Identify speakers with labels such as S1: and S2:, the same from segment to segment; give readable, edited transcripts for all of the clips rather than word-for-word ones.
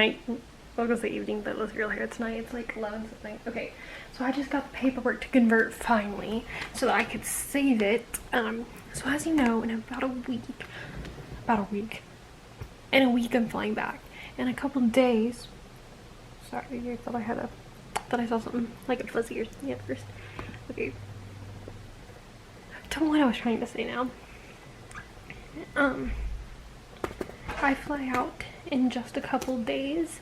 S1: night. I was gonna say evening, but let's be real here. It's night. It's like 11 something. Okay, so I just got the paperwork to convert finally, so that I could save it. So as you know, in about a week, in a week I'm flying back. In a couple of days. Sorry, I thought I saw something like a fuzzy or something at first. Okay. Don't know what I was trying to say now. I fly out in just a couple days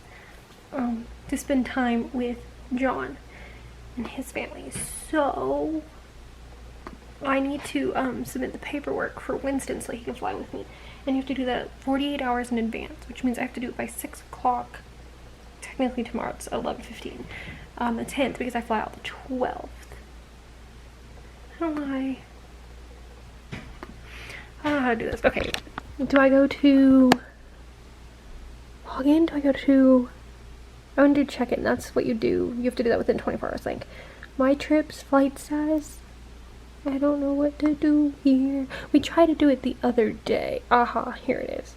S1: to spend time with John and his family. So I need to submit the paperwork for Winston so he can fly with me. And you have to do that 48 hours in advance, which means I have to do it by 6 o'clock. Technically tomorrow it's 11:15. The 10th, because I fly out the 12th. I don't know how to do this. Okay. Do I go to login? Do I go to... I want to do check-in. That's what you do. You have to do that within 24 hours. Like, my trips, flight status. I don't know what to do here. We tried to do it the other day. Aha, here it is.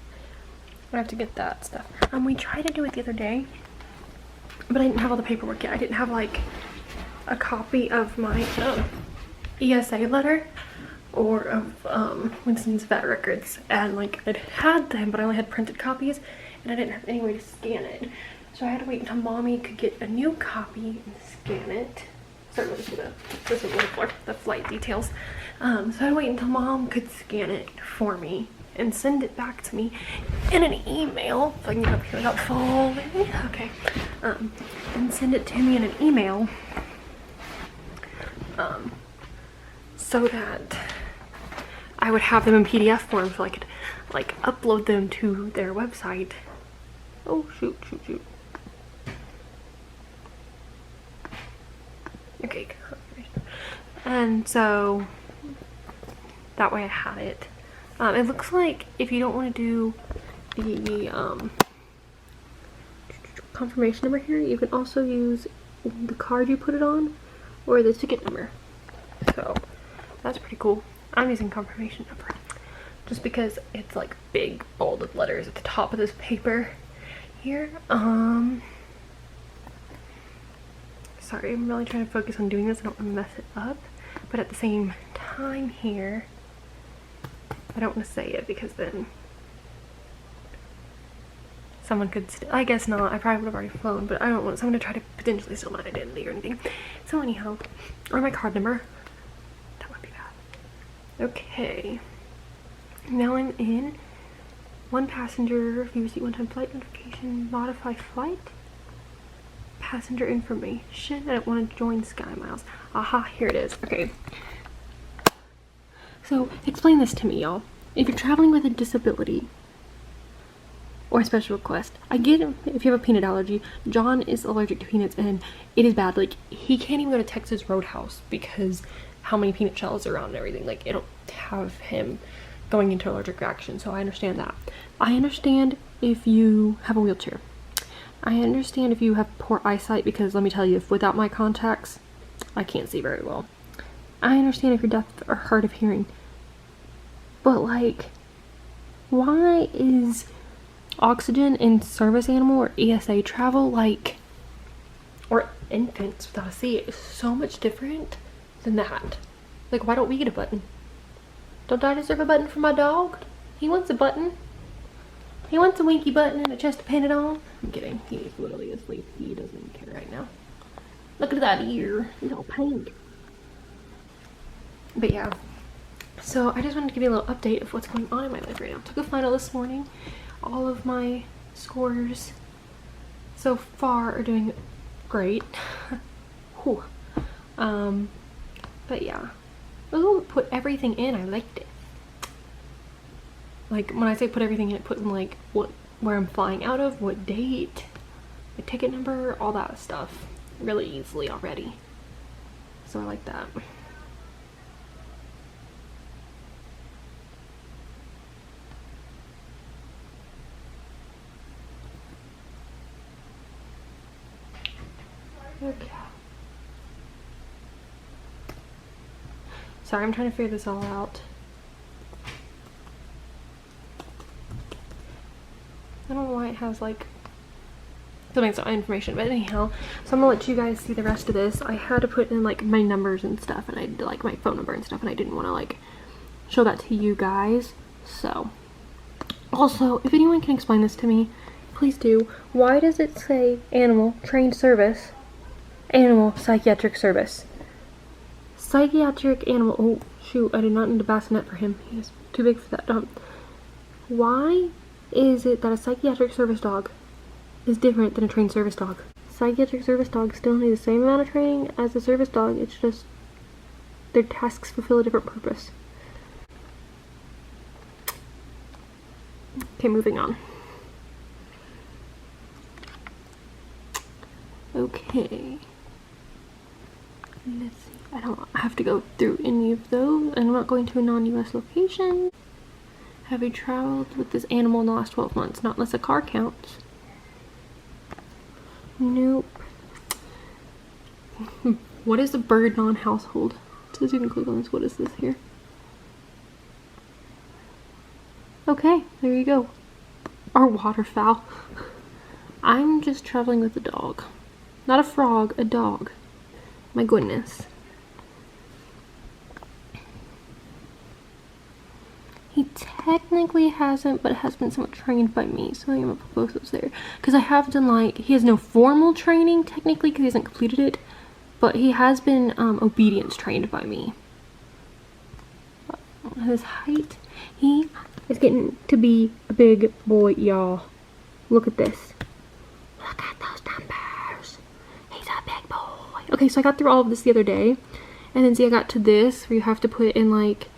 S1: I have to get that stuff. We tried to do it the other day, but I didn't have all the paperwork yet. I didn't have like a copy of my ESA letter or of Winston's vet records, and like I'd had them, but I only had printed copies, and I didn't have any way to scan it. So I had to wait until mommy could get a new copy and scan it. Sorry, this is for the flight details. So I had to wait until mom could scan it for me and send it back to me in an email. If I can get up here without falling. Okay. And send it to me in an email. So that I would have them in PDF form so I could like upload them to their website. Oh shoot. Okay. And so that way I had it. It looks like if you don't want to do the confirmation number here, you can also use the card you put it on or the ticket number. So that's pretty cool. I'm using confirmation number just because it's like big bolded letters at the top of this paper here. Sorry, I'm really trying to focus on doing this. I don't want to mess it up, but at the same time here, I don't want to say it because then someone could I guess not. I probably would have already flown, but I don't want someone to try to potentially steal my identity or anything. So anyhow, or my card number. That would be bad. Okay. Now I'm in. One passenger, if you receive one-time flight notification, modify flight. Passenger information. I don't want to join Sky Miles. Aha, here it is. Okay. So, explain this to me, y'all. If you're traveling with a disability or a special request, I get it if you have a peanut allergy. John is allergic to peanuts and it is bad. Like, he can't even go to Texas Roadhouse because how many peanut shells are around and everything. Like, it'll have him going into allergic reaction. So I understand that. I understand if you have a wheelchair. I understand if you have poor eyesight, because let me tell you, if without my contacts, I can't see very well. I understand if you're deaf or hard of hearing. But like, why is oxygen in service animal or ESA travel like, or infants without a seat, so much different than that? Like, why don't we get a button? Don't I deserve a button for my dog? He wants a button. He wants a winky button and a chest to pin it on. I'm kidding. He is literally asleep. He doesn't even care right now. Look at that ear. He's all pink. But yeah. So I just wanted to give you a little update of what's going on in my life right now. Took a final this morning. All of my scores so far are doing great. Whew. But yeah. Ooh, put everything in. I liked it. Like, when I say put everything in, it puts in like where I'm flying out of, what date, the ticket number, all that stuff really easily already. So I like that. Okay. Sorry, I'm trying to figure this all out. I don't know why it has like filling out information. But anyhow, so I'm gonna let you guys see the rest of this. I had to put in like my numbers and stuff, and I did like my phone number and stuff, and I didn't want to like show that to you guys. So also, if anyone can explain this to me, please do. Why does it say animal trained service, animal psychiatric service, psychiatric animal? Oh shoot, I did not need a bassinet for him. He's too big for that. Why is it that a psychiatric service dog is different than a trained service dog? Psychiatric service dogs still need the same amount of training as a service dog. It's just their tasks fulfill a different purpose. Okay, moving on. Okay. Let's see. I don't have to go through any of those, and I'm not going to a non-US location. Have you traveled with this animal in the last 12 months? Not unless a car counts. Nope. What is a bird non-household? It says you can click on this. What is this here? Okay, there you go. Our waterfowl. I'm just traveling with a dog. Not a frog, a dog. My goodness. He technically hasn't, but has been somewhat trained by me. So I'm gonna put both those there. Because I have done like, he has no formal training technically because he hasn't completed it. But he has been obedience trained by me. His height, he is getting to be a big boy, y'all. Look at this. Look at those numbers. He's a big boy. Okay, so I got through all of this the other day. And then see, I got to this where you have to put in like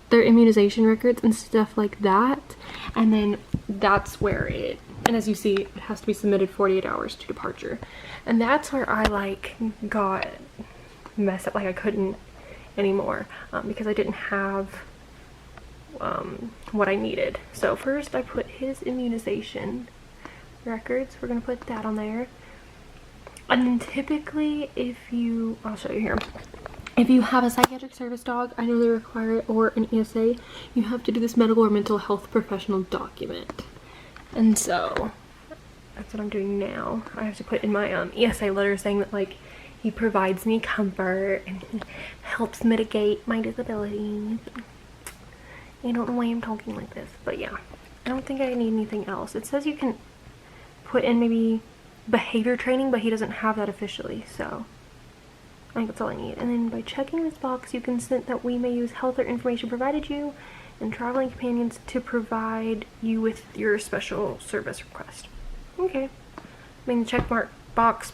S1: their immunization records and stuff like that. And then that's where it, and as you see, it has to be submitted 48 hours to departure. And that's where I like got messed up, like I couldn't anymore because I didn't have what I needed. So first I put his immunization records. We're gonna put that on there. And then typically if you, I'll show you here. If you have a psychiatric service dog, I know they require it, or an ESA, you have to do this medical or mental health professional document. And so that's what I'm doing now. I have to put in my ESA letter saying that like he provides me comfort and he helps mitigate my disabilities. I don't know why I'm talking like this, but yeah. I don't think I need anything else. It says you can put in maybe behavior training, but he doesn't have that officially, so I think that's all I need. And then by checking this box, you consent that we may use health or information provided you and traveling companions to provide you with your special service request. Okay. I mean, the check mark box,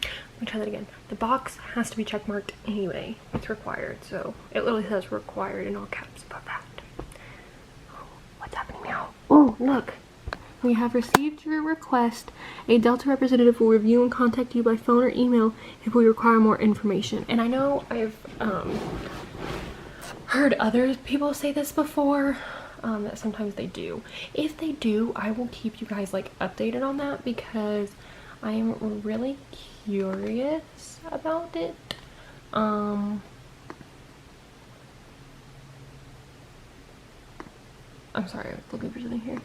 S1: let me try that again. The box has to be check marked anyway. It's required, so it literally says required in all caps above that. Oh, what's happening now? Oh, look. We have received your request. A Delta representative will review and contact you by phone or email if we require more information. And I know I've heard other people say this before, that sometimes they do. If they do, I will keep you guys like updated on that because I am really curious about it. I'm sorry, I was looking for something here.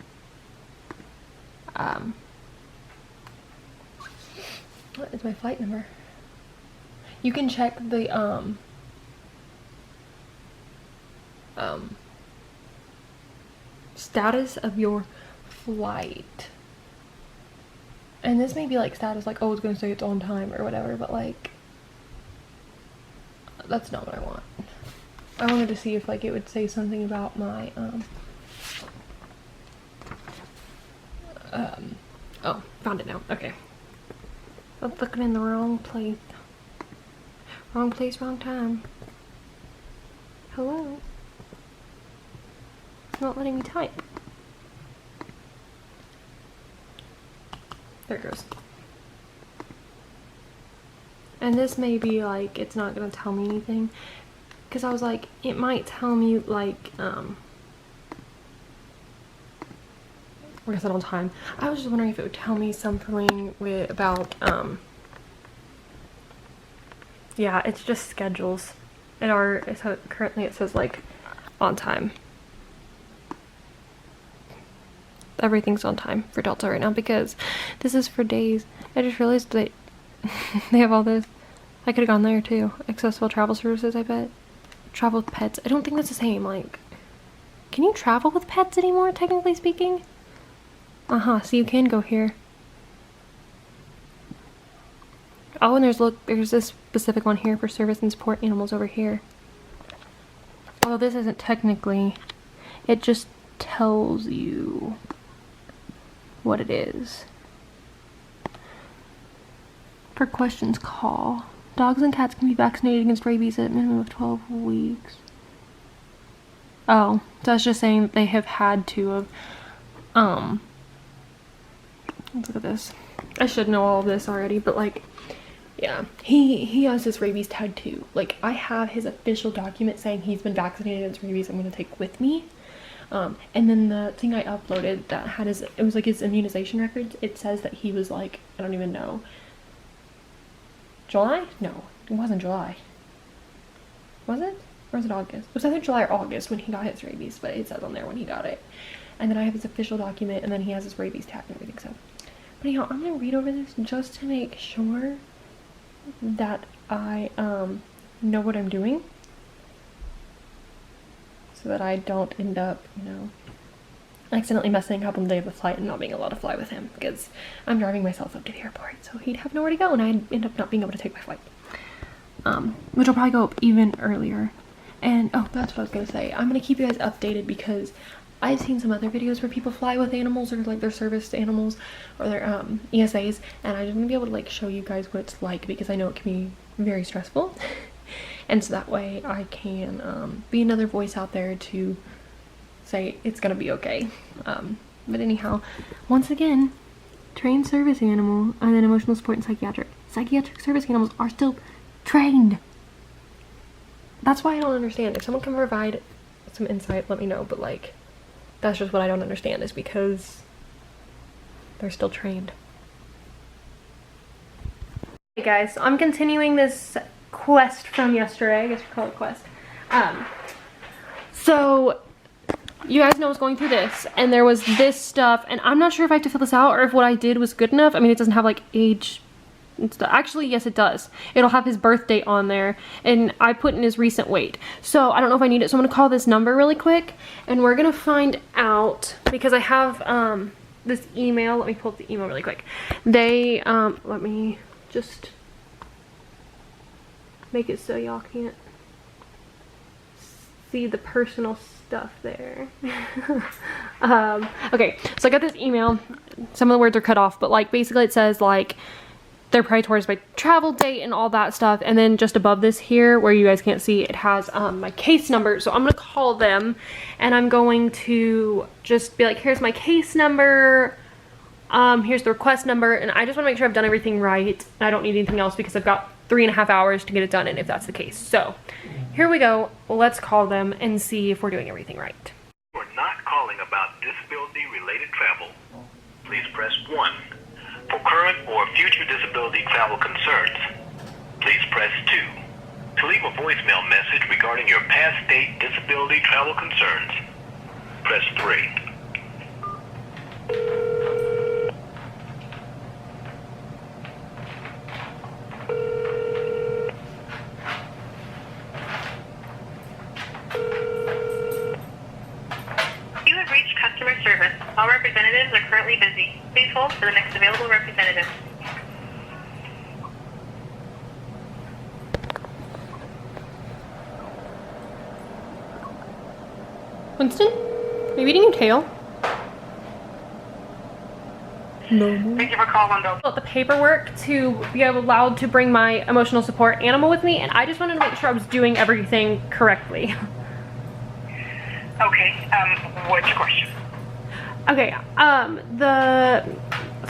S1: What is my flight number? You can check the status of your flight. And this may be like status like, oh, it's gonna say it's on time or whatever, but like that's not what I want. I wanted to see if like it would say something about my oh, found it now. Okay. I'm looking in the wrong place. Wrong place, wrong time. Hello? It's not letting me type. There it goes. And this may be like, it's not gonna tell me anything. Because I was like, it might tell me like, like I said, on time. I was just wondering if it would tell me something about, yeah, it's just schedules. So currently it says like on time. everything's on time for Delta right now because this is for days. I just realized that they have all this. I could have gone there too. Accessible travel services, I bet. Travel with pets. I don't think that's the same. Like, can you travel with pets anymore, technically speaking? So you can go here. Oh, and there's this specific one here for service and support animals over here. Although this isn't technically, it just tells you what it is. For questions, call. Dogs and cats can be vaccinated against rabies at a minimum of 12 weeks. Oh, so that's just saying that they have had to have, let's look at this. I should know all of this already, but like, yeah, he has this rabies tag too. Like, I have his official document saying he's been vaccinated against rabies I'm going to take with me. And then the thing I uploaded that had it was like his immunization records. It says that he was like, I don't even know. July? No, it wasn't July. Was it? Or was it August? It was either July or August when he got his rabies, but it says on there when he got it. And then I have his official document, and then he has his rabies tag and everything, so. But anyhow, I'm gonna read over this just to make sure that I know what I'm doing, so that I don't end up, you know, accidentally messing up on the day of the flight and not being allowed to fly with him, because I'm driving myself up to the airport, so he'd have nowhere to go and I'd end up not being able to take my flight, which will probably go up even earlier. And oh, that's what I was gonna say, I'm gonna keep you guys updated because I've seen some other videos where people fly with animals or like their service animals or their ESAs, and I'm gonna be able to like show you guys what it's like because I know it can be very stressful. And so that way I can be another voice out there to say it's gonna be okay. But anyhow, once again, trained service animal and then emotional support and psychiatric. Psychiatric service animals are still trained. That's why I don't understand. If someone can provide some insight, let me know, but like, that's just what I don't understand, is because they're still trained. Hey guys, so I'm continuing this quest from yesterday. I guess we call it quest. So you guys know I was going through this, and there was this stuff, and I'm not sure if I have to fill this out or if what I did was good enough. I mean, it doesn't have like age and stuff. Actually, yes, it does. It'll have his birth date on there, and I put in his recent weight. So I don't know if I need it, so I'm gonna call this number really quick, and we're gonna find out, because I have this email. Let me pull up the email really quick. They let me just make it so y'all can't see the personal stuff there. Okay, so I got this email. Some of the words are cut off, but like basically it says like they're prioritized by travel date and all that stuff, and then just above this here where you guys can't see, it has my case number. So I'm gonna call them and I'm going to just be like, here's my case number, here's the request number, and I just want to make sure I've done everything right. I don't need anything else because I've got 3.5 hours to get it done, and if that's the case. So here we go. Let's call them and see if we're doing everything right.
S2: We're not calling about disability-related travel. Please press 1. For current or future disability travel concerns, please press 2. To leave a voicemail message regarding your past date disability travel concerns, press 3.
S3: You have reached customer service. All representatives are currently busy. Please hold for the next available representative.
S1: Winston, are you eating your tail? No.
S3: Thank you for calling, Wendell.
S1: The paperwork to be allowed to bring my emotional support animal with me, and I just wanted to make sure I was doing everything correctly.
S3: Okay, what's your question?
S1: Okay, so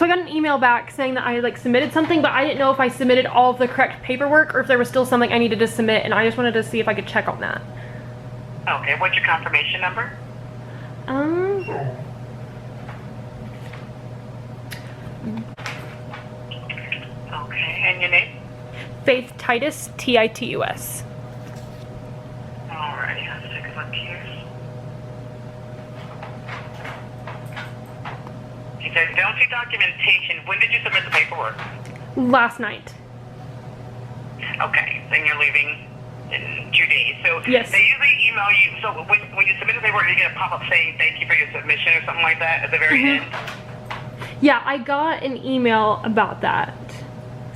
S1: I got an email back saying that I like submitted something, but I didn't know if I submitted all of the correct paperwork or if there was still something I needed to submit, and I just wanted to see if I could check on that.
S3: Okay, what's your confirmation number? Okay, and your name?
S1: Faith Titus, Titus.
S3: Alrighty, let's take a look here. So I don't see documentation. When did you submit the paperwork?
S1: Last night.
S3: Okay, then you're leaving in 2 days. So
S1: Yes.
S3: they usually email you. So when you submit the paperwork, you get a pop-up saying thank you for your submission or something like that at the very end.
S1: Yeah, I got an email about that.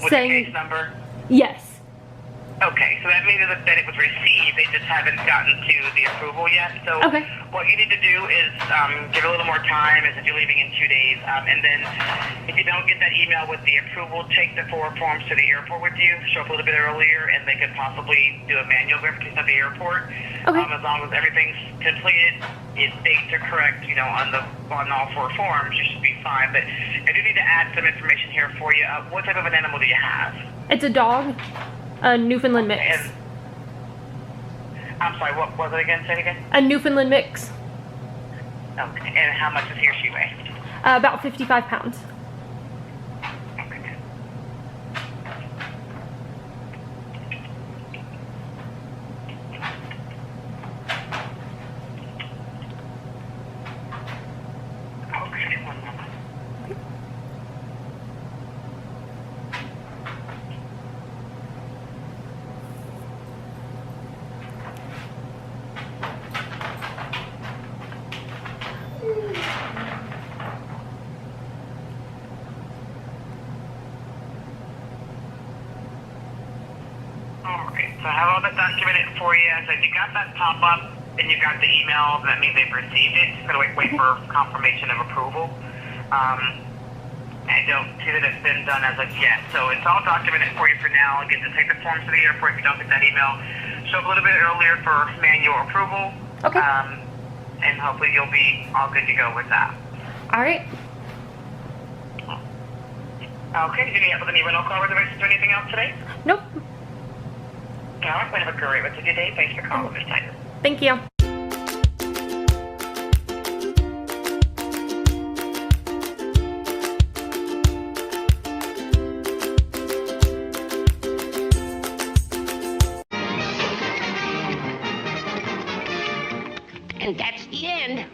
S3: With the case number?
S1: Yes.
S3: Okay, so that means that it was received. They just haven't gotten to the approval yet. So
S1: Okay.
S3: what you need to do is give it a little more time, as if you're leaving in 2 days. And then if you don't get that email with the approval, take the 4 forms to the airport with you. Show up a little bit earlier, and they could possibly do a manual verification at the airport.
S1: Okay.
S3: As long as everything's completed, its dates are correct, you know, on all 4 forms, you should be fine. But I do need to add some information here for you. What type of an animal do you have?
S1: It's a dog. A Newfoundland mix.
S3: And, I'm sorry, what was it again? Say it again?
S1: A Newfoundland mix.
S3: Okay, and how much does he or she weigh?
S1: About 55 pounds.
S3: Okay. Okay, 1 moment. Alright, so I have all that documented for you. So if you got that pop-up and you got the email, that means they've received it. Just gotta wait for confirmation of approval. I don't see that it's been done as of yet. So it's all documented for you for now. Again, to take the forms to the airport if you don't get that email. Show up a little bit earlier for manual approval.
S1: Okay.
S3: And hopefully you'll be all good to go with that.
S1: All right.
S3: Okay, did you need help with any rental car reservations or anything else today?
S1: Nope.
S3: All right, have a great rest of your day. Thanks for calling, Miss Tiger.
S1: Thank you.
S4: And that's the end.